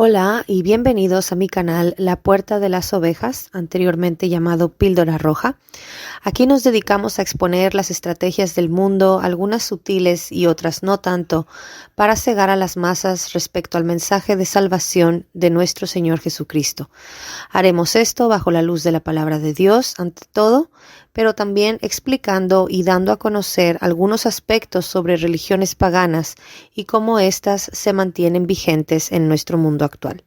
Hola y bienvenidos a mi canal La Puerta de las Ovejas, anteriormente llamado Píldora Roja. Aquí nos dedicamos a exponer las estrategias del mundo, algunas sutiles y otras no tanto, para cegar a las masas respecto al mensaje de salvación de nuestro Señor Jesucristo. Haremos esto bajo la luz de la palabra de Dios, ante todo, pero también explicando y dando a conocer algunos aspectos sobre religiones paganas y cómo éstas se mantienen vigentes en nuestro mundo actual.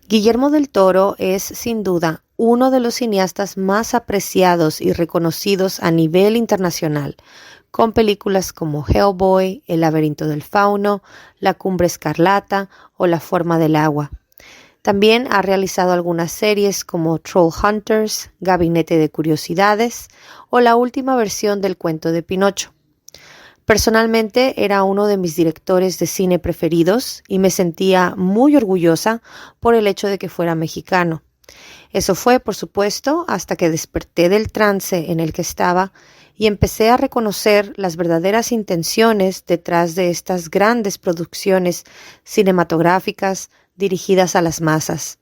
Guillermo del Toro es, sin duda, uno de los cineastas más apreciados y reconocidos a nivel internacional, con películas como Hellboy, El laberinto del fauno, La cumbre escarlata o La forma del agua. También ha realizado algunas series como Trollhunters, Gabinete de Curiosidades o la última versión del cuento de Pinocho. Personalmente era uno de mis directores de cine preferidos y me sentía muy orgullosa por el hecho de que fuera mexicano. Eso fue, por supuesto, hasta que desperté del trance en el que estaba y empecé a reconocer las verdaderas intenciones detrás de estas grandes producciones cinematográficas dirigidas a las masas.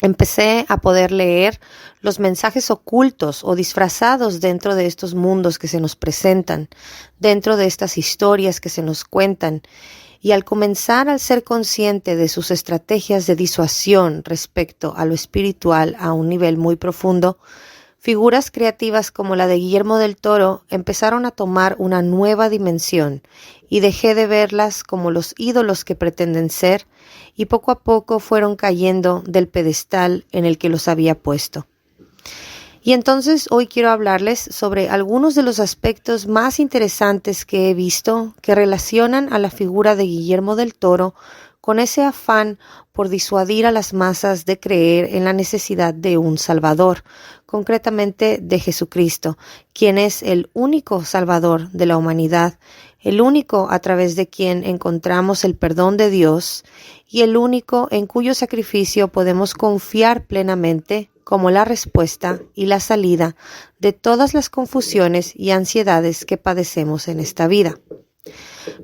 Empecé a poder leer los mensajes ocultos o disfrazados dentro de estos mundos que se nos presentan, dentro de estas historias que se nos cuentan, y al comenzar a ser consciente de sus estrategias de disuasión respecto a lo espiritual a un nivel muy profundo, figuras creativas como la de Guillermo del Toro empezaron a tomar una nueva dimensión y dejé de verlas como los ídolos que pretenden ser y poco a poco fueron cayendo del pedestal en el que los había puesto. Y entonces hoy quiero hablarles sobre algunos de los aspectos más interesantes que he visto que relacionan a la figura de Guillermo del Toro con ese afán por disuadir a las masas de creer en la necesidad de un Salvador, concretamente de Jesucristo, quien es el único Salvador de la humanidad, el único a través de quien encontramos el perdón de Dios y el único en cuyo sacrificio podemos confiar plenamente como la respuesta y la salida de todas las confusiones y ansiedades que padecemos en esta vida.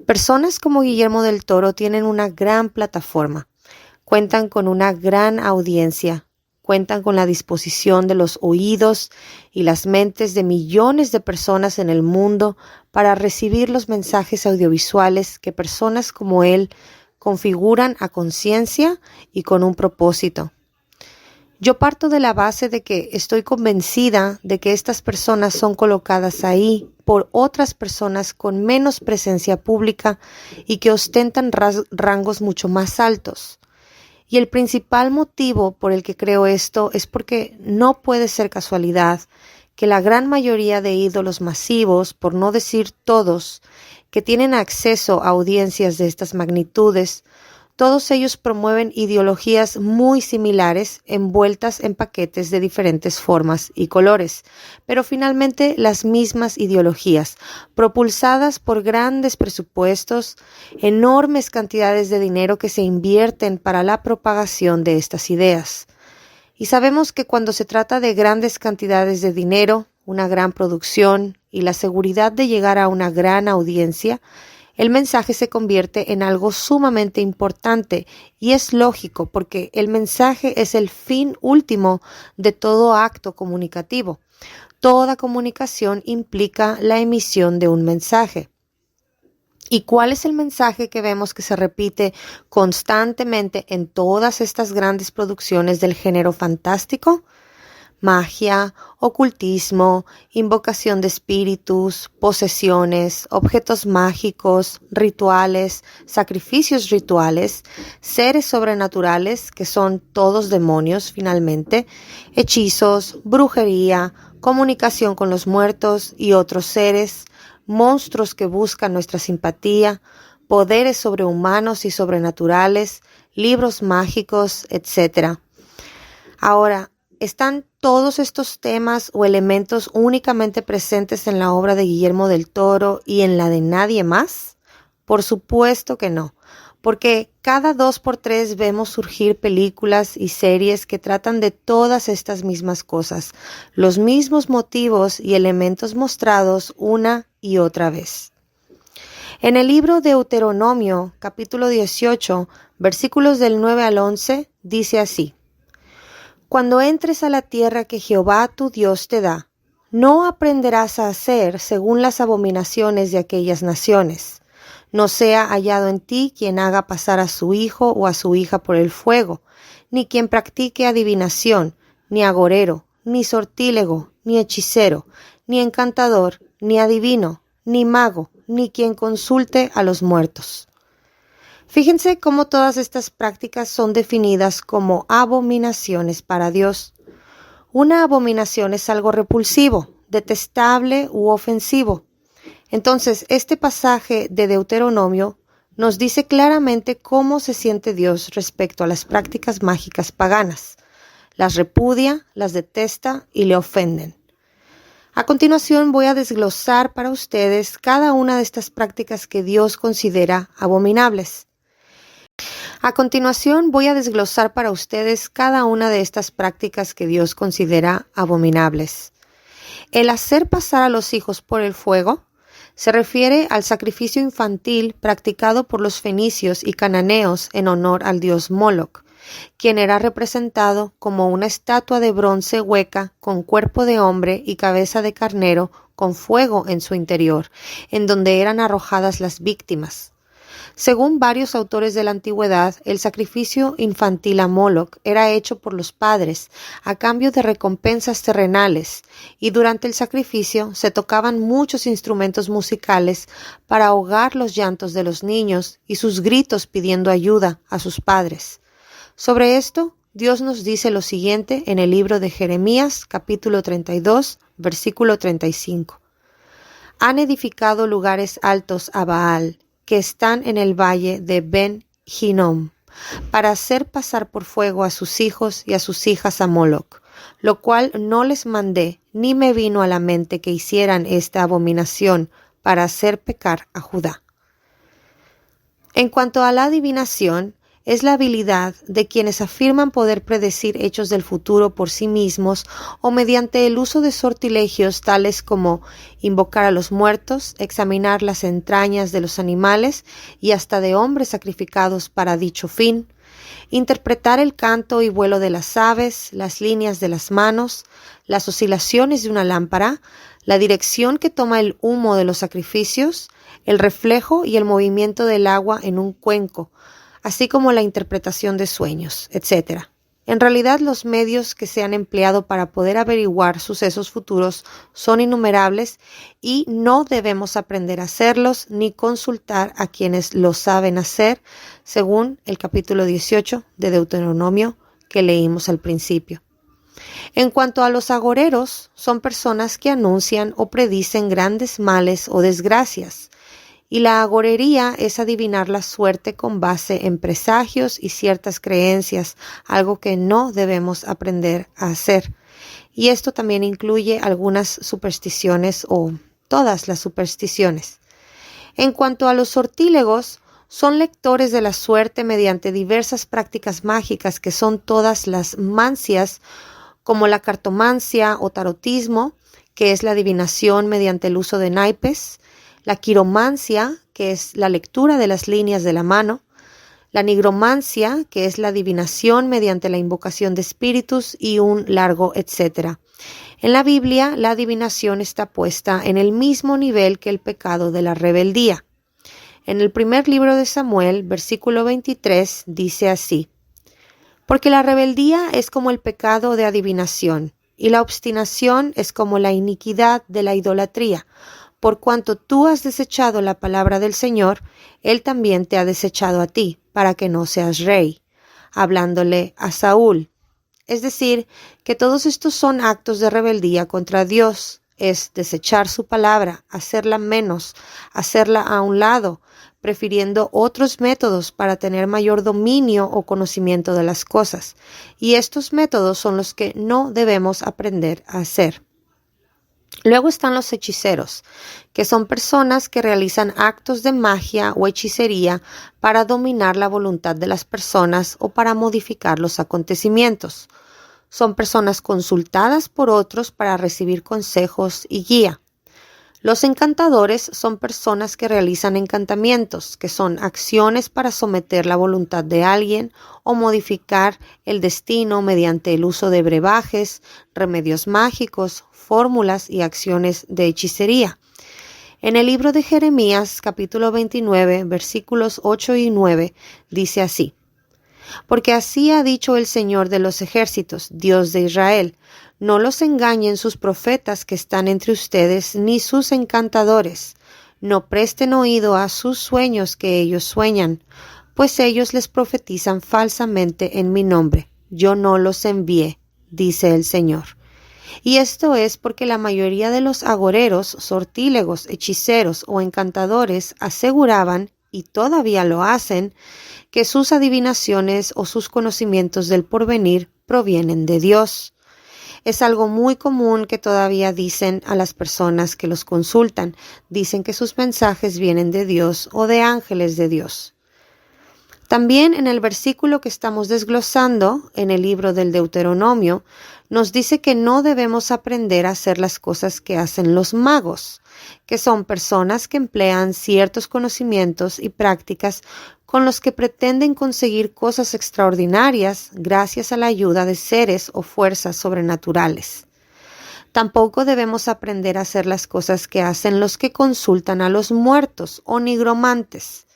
Personas como Guillermo del Toro tienen una gran plataforma, cuentan con una gran audiencia, cuentan con la disposición de los oídos y las mentes de millones de personas en el mundo para recibir los mensajes audiovisuales que personas como él configuran a conciencia y con un propósito. Yo parto de la base de que estoy convencida de que estas personas son colocadas ahí por otras personas con menos presencia pública y que ostentan rangos mucho más altos. Y el principal motivo por el que creo esto es porque no puede ser casualidad que la gran mayoría de ídolos masivos, por no decir todos, que tienen acceso a audiencias de estas magnitudes, todos ellos promueven ideologías muy similares envueltas en paquetes de diferentes formas y colores, pero finalmente las mismas ideologías, propulsadas por grandes presupuestos, enormes cantidades de dinero que se invierten para la propagación de estas ideas. Y sabemos que cuando se trata de grandes cantidades de dinero, una gran producción y la seguridad de llegar a una gran audiencia, el mensaje se convierte en algo sumamente importante y es lógico porque el mensaje es el fin último de todo acto comunicativo. Toda comunicación implica la emisión de un mensaje. ¿Y cuál es el mensaje que vemos que se repite constantemente en todas estas grandes producciones del género fantástico? Magia, ocultismo, invocación de espíritus, posesiones, objetos mágicos, rituales, sacrificios rituales, seres sobrenaturales, que son todos demonios finalmente, hechizos, brujería, comunicación con los muertos y otros seres, monstruos que buscan nuestra simpatía, poderes sobrehumanos y sobrenaturales, libros mágicos, etc. Ahora, ¿están todos estos temas o elementos únicamente presentes en la obra de Guillermo del Toro y en la de nadie más? Por supuesto que no, porque cada 2 por 3 vemos surgir películas y series que tratan de todas estas mismas cosas, los mismos motivos y elementos mostrados una y otra vez. En el libro de Deuteronomio, capítulo 18, Versículos del 9 al 11 dice así: Cuando entres a la tierra que Jehová tu Dios te da, no aprenderás a hacer según las abominaciones de aquellas naciones. No sea hallado en ti quien haga pasar a su hijo o a su hija por el fuego, ni quien practique adivinación, ni agorero, ni sortílego, ni hechicero, ni encantador, ni adivino, ni mago, ni quien consulte a los muertos. Fíjense cómo todas estas prácticas son definidas como abominaciones para Dios. Una abominación es algo repulsivo, detestable u ofensivo. Entonces, este pasaje de Deuteronomio nos dice claramente cómo se siente Dios respecto a las prácticas mágicas paganas. Las repudia, las detesta y le ofenden. A continuación voy a desglosar para ustedes cada una de estas prácticas que Dios considera abominables. El hacer pasar a los hijos por el fuego se refiere al sacrificio infantil practicado por los fenicios y cananeos en honor al dios Moloc, quien era representado como una estatua de bronce hueca con cuerpo de hombre y cabeza de carnero con fuego en su interior, en donde eran arrojadas las víctimas. Según varios autores de la antigüedad, el sacrificio infantil a Moloc era hecho por los padres a cambio de recompensas terrenales, y durante el sacrificio se tocaban muchos instrumentos musicales para ahogar los llantos de los niños y sus gritos pidiendo ayuda a sus padres. Sobre esto, Dios nos dice lo siguiente en el libro de Jeremías, capítulo 32, versículo 35. Han edificado lugares altos a Baal, que están en el valle de Ben-Hinnom, para hacer pasar por fuego a sus hijos y a sus hijas a Moloc, lo cual no les mandé, ni me vino a la mente que hicieran esta abominación para hacer pecar a Judá. En cuanto a la adivinación, es la habilidad de quienes afirman poder predecir hechos del futuro por sí mismos o mediante el uso de sortilegios tales como invocar a los muertos, examinar las entrañas de los animales y hasta de hombres sacrificados para dicho fin, interpretar el canto y vuelo de las aves, las líneas de las manos, las oscilaciones de una lámpara, la dirección que toma el humo de los sacrificios, el reflejo y el movimiento del agua en un cuenco, así como la interpretación de sueños, etc. En realidad, los medios que se han empleado para poder averiguar sucesos futuros son innumerables y no debemos aprender a hacerlos ni consultar a quienes lo saben hacer, según el capítulo 18 de Deuteronomio que leímos al principio. En cuanto a los agoreros, son personas que anuncian o predicen grandes males o desgracias. Y la agorería es adivinar la suerte con base en presagios y ciertas creencias, algo que no debemos aprender a hacer. Y esto también incluye algunas supersticiones o todas las supersticiones. En cuanto a los sortílegos, son lectores de la suerte mediante diversas prácticas mágicas que son todas las mancias, como la cartomancia o tarotismo, que es la adivinación mediante el uso de naipes, la quiromancia, que es la lectura de las líneas de la mano, la nigromancia, que es la adivinación mediante la invocación de espíritus y un largo etcétera. En la Biblia, la adivinación está puesta en el mismo nivel que el pecado de la rebeldía. En el primer libro de Samuel, versículo 23, dice así: Porque la rebeldía es como el pecado de adivinación, y la obstinación es como la iniquidad de la idolatría. Por cuanto tú has desechado la palabra del Señor, Él también te ha desechado a ti, para que no seas rey, hablándole a Saúl. Es decir, que todos estos son actos de rebeldía contra Dios, es desechar su palabra, hacerla menos, hacerla a un lado, prefiriendo otros métodos para tener mayor dominio o conocimiento de las cosas. Y estos métodos son los que no debemos aprender a hacer. Luego están los hechiceros, que son personas que realizan actos de magia o hechicería para dominar la voluntad de las personas o para modificar los acontecimientos. Son personas consultadas por otros para recibir consejos y guía. Los encantadores son personas que realizan encantamientos, que son acciones para someter la voluntad de alguien o modificar el destino mediante el uso de brebajes, remedios mágicos, fórmulas y acciones de hechicería. En el libro de Jeremías, capítulo 29, versículos 8 y 9, dice así: Porque así ha dicho el Señor de los ejércitos, Dios de Israel: no los engañen sus profetas que están entre ustedes, ni sus encantadores. No presten oído a sus sueños que ellos sueñan, pues ellos les profetizan falsamente en mi nombre. Yo no los envié, dice el Señor. Y esto es porque la mayoría de los agoreros, sortílegos, hechiceros o encantadores aseguraban, y todavía lo hacen, que sus adivinaciones o sus conocimientos del porvenir provienen de Dios. Es algo muy común que todavía dicen a las personas que los consultan. Dicen que sus mensajes vienen de Dios o de ángeles de Dios. También en el versículo que estamos desglosando en el libro del Deuteronomio, nos dice que no debemos aprender a hacer las cosas que hacen los magos, que son personas que emplean ciertos conocimientos y prácticas con los que pretenden conseguir cosas extraordinarias gracias a la ayuda de seres o fuerzas sobrenaturales. Tampoco debemos aprender a hacer las cosas que hacen los que consultan a los muertos o nigromantes.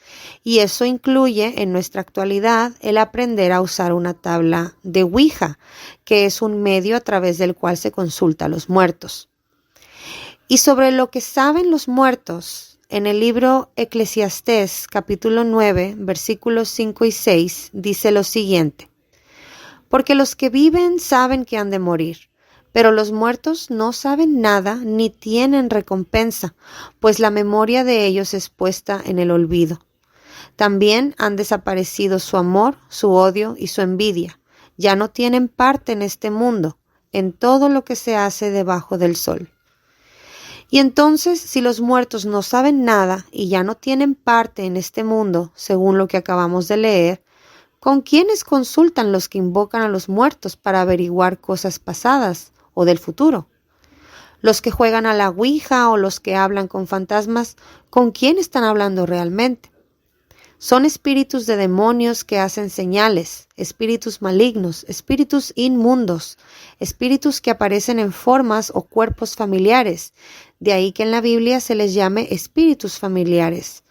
Y eso incluye en nuestra actualidad el aprender a usar una tabla de Ouija, que es un medio a través del cual se consulta a los muertos. Y sobre lo que saben los muertos, en el libro Eclesiastés, capítulo 9, versículos 5 y 6, dice lo siguiente: Porque los que viven saben que han de morir, pero los muertos no saben nada ni tienen recompensa, pues la memoria de ellos es puesta en el olvido. También han desaparecido su amor, su odio y su envidia. Ya no tienen parte en este mundo, en todo lo que se hace debajo del sol. Y entonces, si los muertos no saben nada y ya no tienen parte en este mundo, según lo que acabamos de leer, ¿con quiénes consultan los que invocan a los muertos para averiguar cosas pasadas o del futuro? Los que juegan a la Ouija o los que hablan con fantasmas, ¿con quién están hablando realmente? Son espíritus de demonios que hacen señales, espíritus malignos, espíritus inmundos, espíritus que aparecen en formas o cuerpos familiares. De ahí que en la Biblia se les llame espíritus familiares.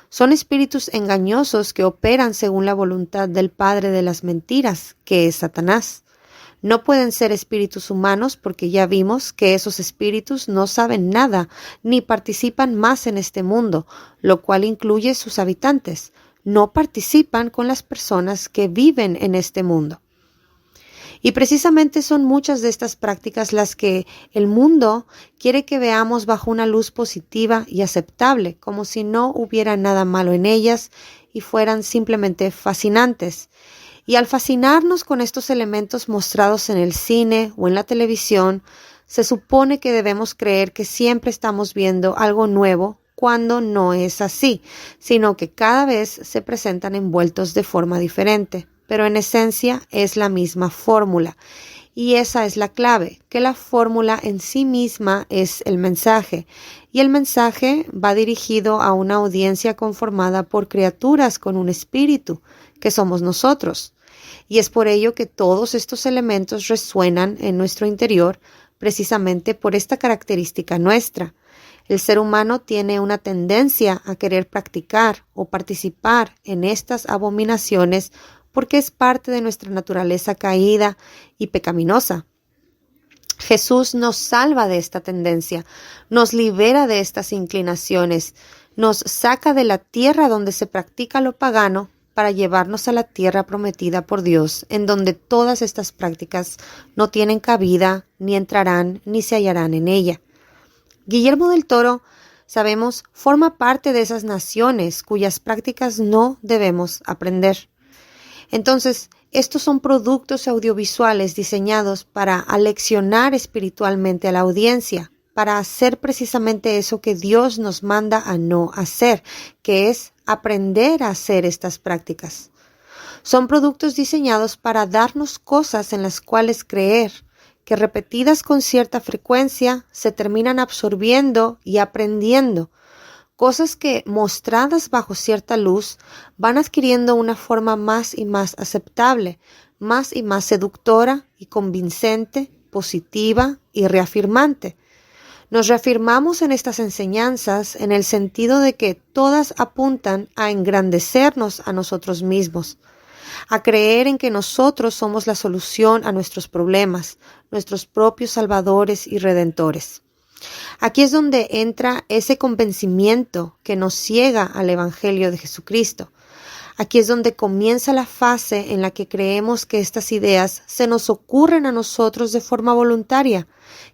Son espíritus engañosos que operan según la voluntad del padre de las mentiras, que es Satanás. No pueden ser espíritus humanos porque ya vimos que esos espíritus no saben nada ni participan más en este mundo, lo cual incluye sus habitantes. No participan con las personas que viven en este mundo. Y precisamente son muchas de estas prácticas las que el mundo quiere que veamos bajo una luz positiva y aceptable, como si no hubiera nada malo en ellas y fueran simplemente fascinantes. Y al fascinarnos con estos elementos mostrados en el cine o en la televisión, se supone que debemos creer que siempre estamos viendo algo nuevo, cuando no es así, sino que cada vez se presentan envueltos de forma diferente, pero en esencia es la misma fórmula. Y esa es la clave, que la fórmula en sí misma es el mensaje, y el mensaje va dirigido a una audiencia conformada por criaturas con un espíritu, que somos nosotros. Y es por ello que todos estos elementos resuenan en nuestro interior, precisamente por esta característica nuestra. El ser humano tiene una tendencia a querer practicar o participar en estas abominaciones porque es parte de nuestra naturaleza caída y pecaminosa. Jesús nos salva de esta tendencia, nos libera de estas inclinaciones, nos saca de la tierra donde se practica lo pagano para llevarnos a la tierra prometida por Dios, en donde todas estas prácticas no tienen cabida, ni entrarán, ni se hallarán en ella. Guillermo del Toro, sabemos, forma parte de esas naciones cuyas prácticas no debemos aprender. Entonces, estos son productos audiovisuales diseñados para aleccionar espiritualmente a la audiencia, para hacer precisamente eso que Dios nos manda a no hacer, que es aprender a hacer estas prácticas. Son productos diseñados para darnos cosas en las cuales creer, que repetidas con cierta frecuencia se terminan absorbiendo y aprendiendo. Cosas que, mostradas bajo cierta luz, van adquiriendo una forma más y más aceptable, más y más seductora y convincente, positiva y reafirmante. Nos reafirmamos en estas enseñanzas en el sentido de que todas apuntan a engrandecernos a nosotros mismos, a creer en que nosotros somos la solución a nuestros problemas, nuestros propios salvadores y redentores. Aquí es donde entra ese convencimiento que nos ciega al Evangelio de Jesucristo. Aquí es donde comienza la fase en la que creemos que estas ideas se nos ocurren a nosotros de forma voluntaria,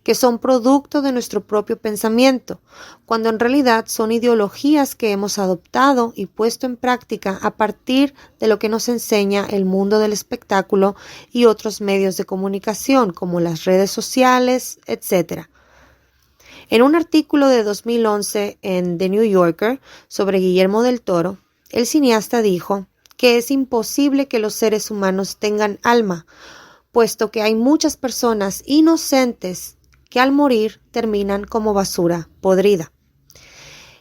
que son producto de nuestro propio pensamiento, cuando en realidad son ideologías que hemos adoptado y puesto en práctica a partir de lo que nos enseña el mundo del espectáculo y otros medios de comunicación, como las redes sociales, etc. En un artículo de 2011 en The New Yorker sobre Guillermo del Toro, el cineasta dijo que es imposible que los seres humanos tengan alma, puesto que hay muchas personas inocentes que al morir terminan como basura podrida.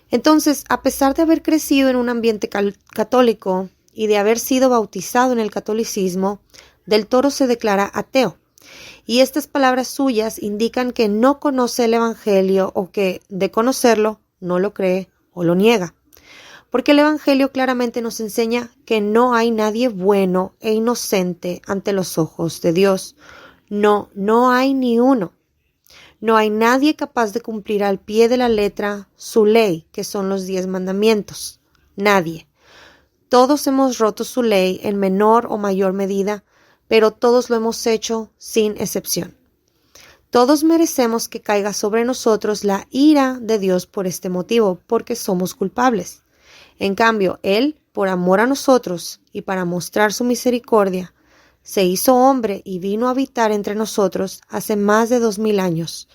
Entonces, a pesar de haber crecido en un ambiente católico y de haber sido bautizado en el catolicismo, Del Toro se declara ateo. Y estas palabras suyas indican que no conoce el Evangelio o que, de conocerlo, no lo cree o lo niega. Porque el Evangelio claramente nos enseña que no hay nadie bueno e inocente ante los ojos de Dios. No hay ni uno. No hay nadie capaz de cumplir al pie de la letra su ley, que son los 10 mandamientos. Nadie. Todos hemos roto su ley en menor o mayor medida, pero todos lo hemos hecho sin excepción. Todos merecemos que caiga sobre nosotros la ira de Dios por este motivo, porque somos culpables. En cambio, Él, por amor a nosotros y para mostrar su misericordia, se hizo hombre y vino a habitar entre nosotros hace más de 2000 años.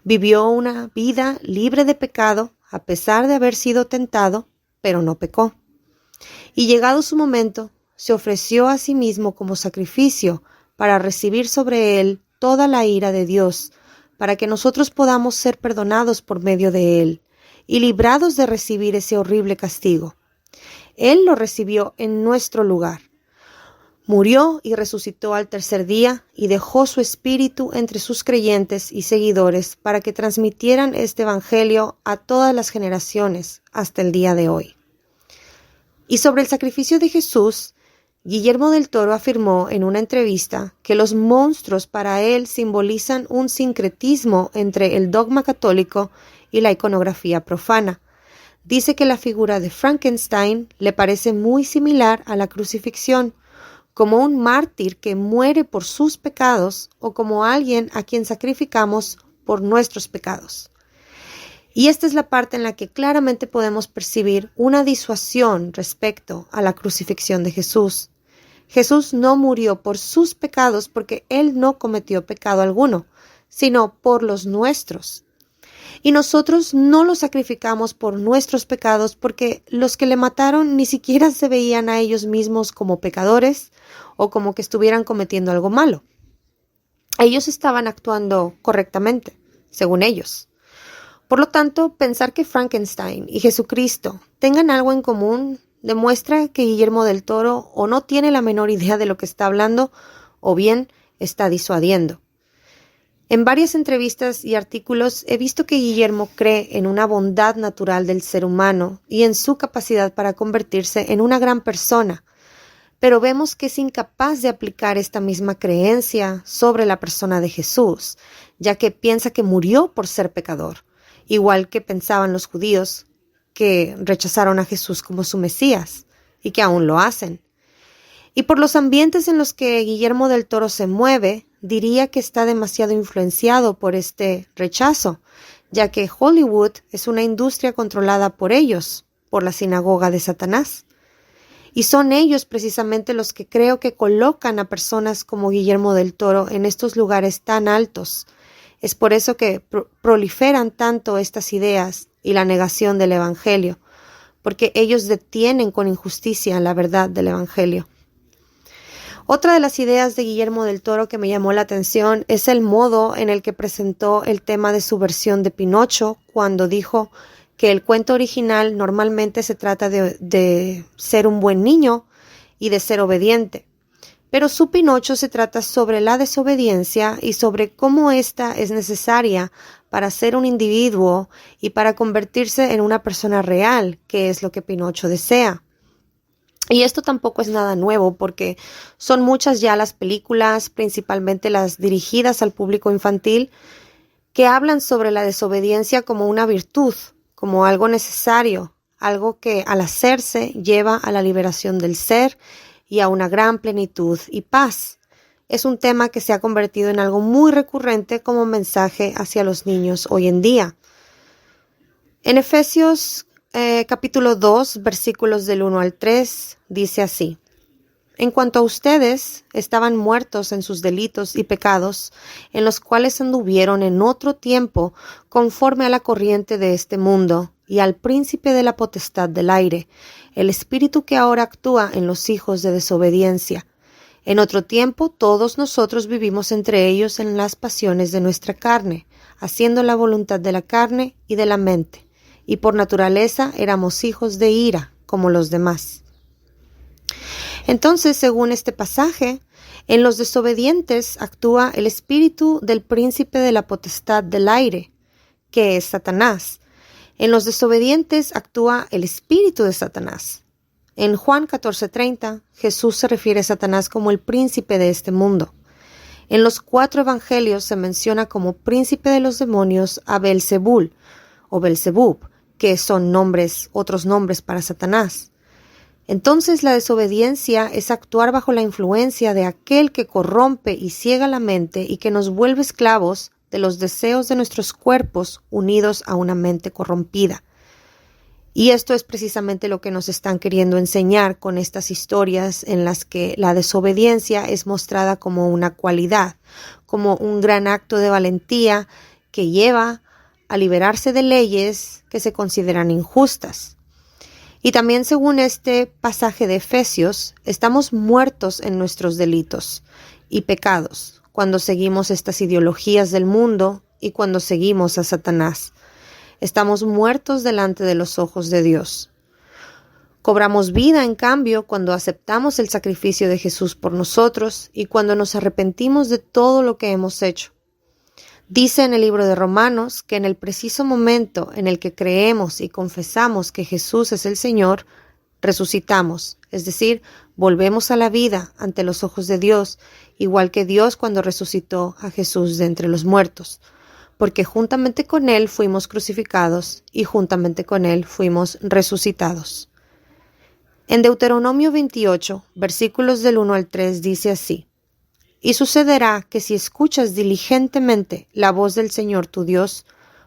Vivió una vida libre de pecado, a pesar de haber sido tentado, pero no pecó. Y llegado su momento, se ofreció a sí mismo como sacrificio para recibir sobre Él toda la ira de Dios, para que nosotros podamos ser perdonados por medio de Él y librados de recibir ese horrible castigo. Él lo recibió en nuestro lugar. Murió y resucitó al tercer día y dejó su espíritu entre sus creyentes y seguidores para que transmitieran este evangelio a todas las generaciones hasta el día de hoy. Y sobre el sacrificio de Jesús, Guillermo del Toro afirmó en una entrevista que los monstruos para él simbolizan un sincretismo entre el dogma católico y la iconografía profana. Dice que la figura de Frankenstein le parece muy similar a la crucifixión, como un mártir que muere por sus pecados o como alguien a quien sacrificamos por nuestros pecados. Y esta es la parte en la que claramente podemos percibir una disuasión respecto a la crucifixión de Jesús. Jesús no murió por sus pecados porque Él no cometió pecado alguno, sino por los nuestros. Y nosotros no lo sacrificamos por nuestros pecados porque los que le mataron ni siquiera se veían a ellos mismos como pecadores o como que estuvieran cometiendo algo malo. Ellos estaban actuando correctamente, según ellos. Por lo tanto, pensar que Frankenstein y Jesucristo tengan algo en común demuestra que Guillermo del Toro o no tiene la menor idea de lo que está hablando o bien está disuadiendo. En varias entrevistas y artículos he visto que Guillermo cree en una bondad natural del ser humano y en su capacidad para convertirse en una gran persona, pero vemos que es incapaz de aplicar esta misma creencia sobre la persona de Jesús, ya que piensa que murió por ser pecador, igual que pensaban los judíos que rechazaron a Jesús como su Mesías y que aún lo hacen. Y por los ambientes en los que Guillermo del Toro se mueve, diría que está demasiado influenciado por este rechazo, ya que Hollywood es una industria controlada por ellos, por la sinagoga de Satanás. Y son ellos precisamente los que creo que colocan a personas como Guillermo del Toro en estos lugares tan altos. Es por eso que proliferan tanto estas ideas y la negación del Evangelio, porque ellos detienen con injusticia la verdad del Evangelio. Otra de las ideas de Guillermo del Toro que me llamó la atención es el modo en el que presentó el tema de su versión de Pinocho, cuando dijo que el cuento original normalmente se trata de ser un buen niño y de ser obediente. Pero su Pinocho se trata sobre la desobediencia y sobre cómo ésta es necesaria para ser un individuo y para convertirse en una persona real, que es lo que Pinocho desea. Y esto tampoco es nada nuevo porque son muchas ya las películas, principalmente las dirigidas al público infantil, que hablan sobre la desobediencia como una virtud, como algo necesario, algo que al hacerse lleva a la liberación del ser y a una gran plenitud y paz. Es un tema que se ha convertido en algo muy recurrente como mensaje hacia los niños hoy en día. En Efesios capítulo 2, versículos del 1 al 3, dice así: En cuanto a ustedes, estaban muertos en sus delitos y pecados, en los cuales anduvieron en otro tiempo conforme a la corriente de este mundo y al príncipe de la potestad del aire, el espíritu que ahora actúa en los hijos de desobediencia. En otro tiempo todos nosotros vivimos entre ellos en las pasiones de nuestra carne, haciendo la voluntad de la carne y de la mente, y por naturaleza éramos hijos de ira, como los demás. Entonces, según este pasaje, en los desobedientes actúa el espíritu del príncipe de la potestad del aire, que es Satanás. En los desobedientes actúa el espíritu de Satanás. En Juan 14:30, Jesús se refiere a Satanás como el príncipe de este mundo. En los 4 evangelios se menciona como príncipe de los demonios a Beelzebul o Belzebub, que son otros nombres para Satanás. Entonces la desobediencia es actuar bajo la influencia de aquel que corrompe y ciega la mente y que nos vuelve esclavos de los deseos de nuestros cuerpos unidos a una mente corrompida. Y esto es precisamente lo que nos están queriendo enseñar con estas historias en las que la desobediencia es mostrada como una cualidad, como un gran acto de valentía que lleva a liberarse de leyes que se consideran injustas. Y también según este pasaje de Efesios, estamos muertos en nuestros delitos y pecados cuando seguimos estas ideologías del mundo y cuando seguimos a Satanás. Estamos muertos delante de los ojos de Dios. Cobramos vida, en cambio, cuando aceptamos el sacrificio de Jesús por nosotros y cuando nos arrepentimos de todo lo que hemos hecho. Dice en el libro de Romanos que en el preciso momento en el que creemos y confesamos que Jesús es el Señor, resucitamos, es decir, volvemos a la vida ante los ojos de Dios, igual que Dios cuando resucitó a Jesús de entre los muertos, porque juntamente con Él fuimos crucificados y juntamente con Él fuimos resucitados. En Deuteronomio 28, versículos del 1 al 3 dice así: Y sucederá que si escuchas diligentemente la voz del Señor tu Dios,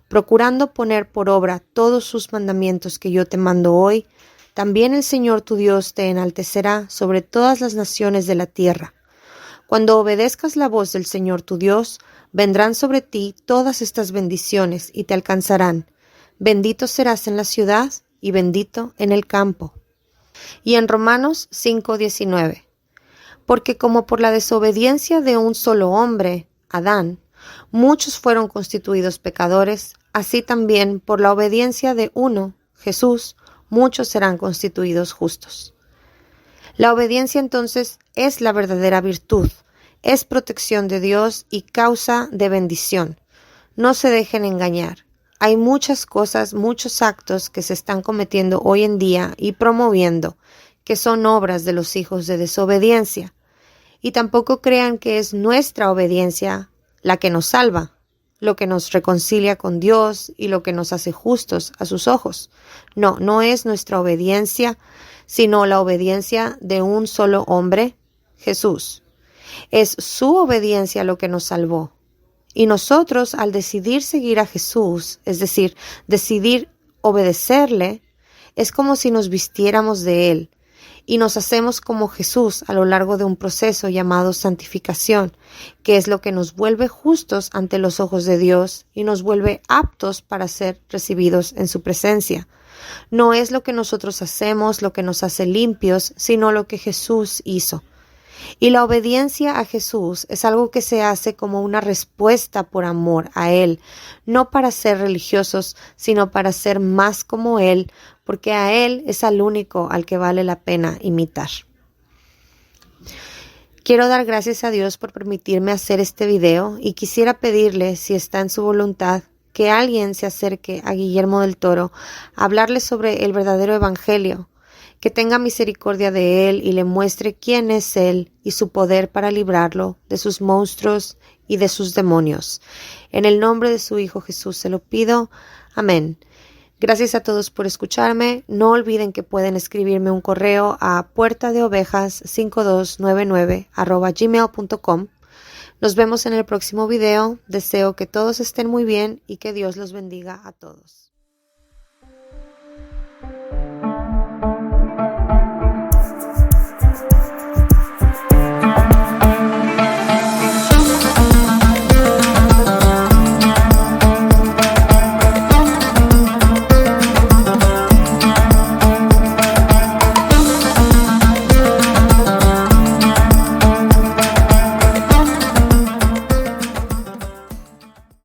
procurando poner por obra todos sus mandamientos que yo te mando hoy, también el Señor tu Dios te enaltecerá sobre todas las naciones de la tierra. Cuando obedezcas la voz del Señor tu Dios, vendrán sobre ti todas estas bendiciones y te alcanzarán. Bendito serás en la ciudad y bendito en el campo. Y en Romanos 5:19. Porque como por la desobediencia de un solo hombre, Adán, muchos fueron constituidos pecadores, así también por la obediencia de uno, Jesús, muchos serán constituidos justos. La obediencia entonces es la verdadera virtud, es protección de Dios y causa de bendición. No se dejen engañar. Hay muchas cosas, muchos actos que se están cometiendo hoy en día y promoviendo, que son obras de los hijos de desobediencia. Y tampoco crean que es nuestra obediencia la que nos salva, lo que nos reconcilia con Dios y lo que nos hace justos a sus ojos. No, no es nuestra obediencia, sino la obediencia de un solo hombre, Jesús. Es su obediencia lo que nos salvó. Y nosotros, al decidir seguir a Jesús, es decir, decidir obedecerle, es como si nos vistiéramos de Él. Y nos hacemos como Jesús a lo largo de un proceso llamado santificación, que es lo que nos vuelve justos ante los ojos de Dios y nos vuelve aptos para ser recibidos en su presencia. No es lo que nosotros hacemos lo que nos hace limpios, sino lo que Jesús hizo. Y la obediencia a Jesús es algo que se hace como una respuesta por amor a Él, no para ser religiosos, sino para ser más como Él, porque a Él es al único al que vale la pena imitar. Quiero dar gracias a Dios por permitirme hacer este video y quisiera pedirle, si está en su voluntad, que alguien se acerque a Guillermo del Toro a hablarle sobre el verdadero evangelio, que tenga misericordia de él y le muestre quién es él y su poder para librarlo de sus monstruos y de sus demonios. En el nombre de su Hijo Jesús se lo pido. Amén. Gracias a todos por escucharme. No olviden que pueden escribirme un correo a puertadeovejas5299@gmail.com. Nos vemos en el próximo video. Deseo que todos estén muy bien y que Dios los bendiga a todos.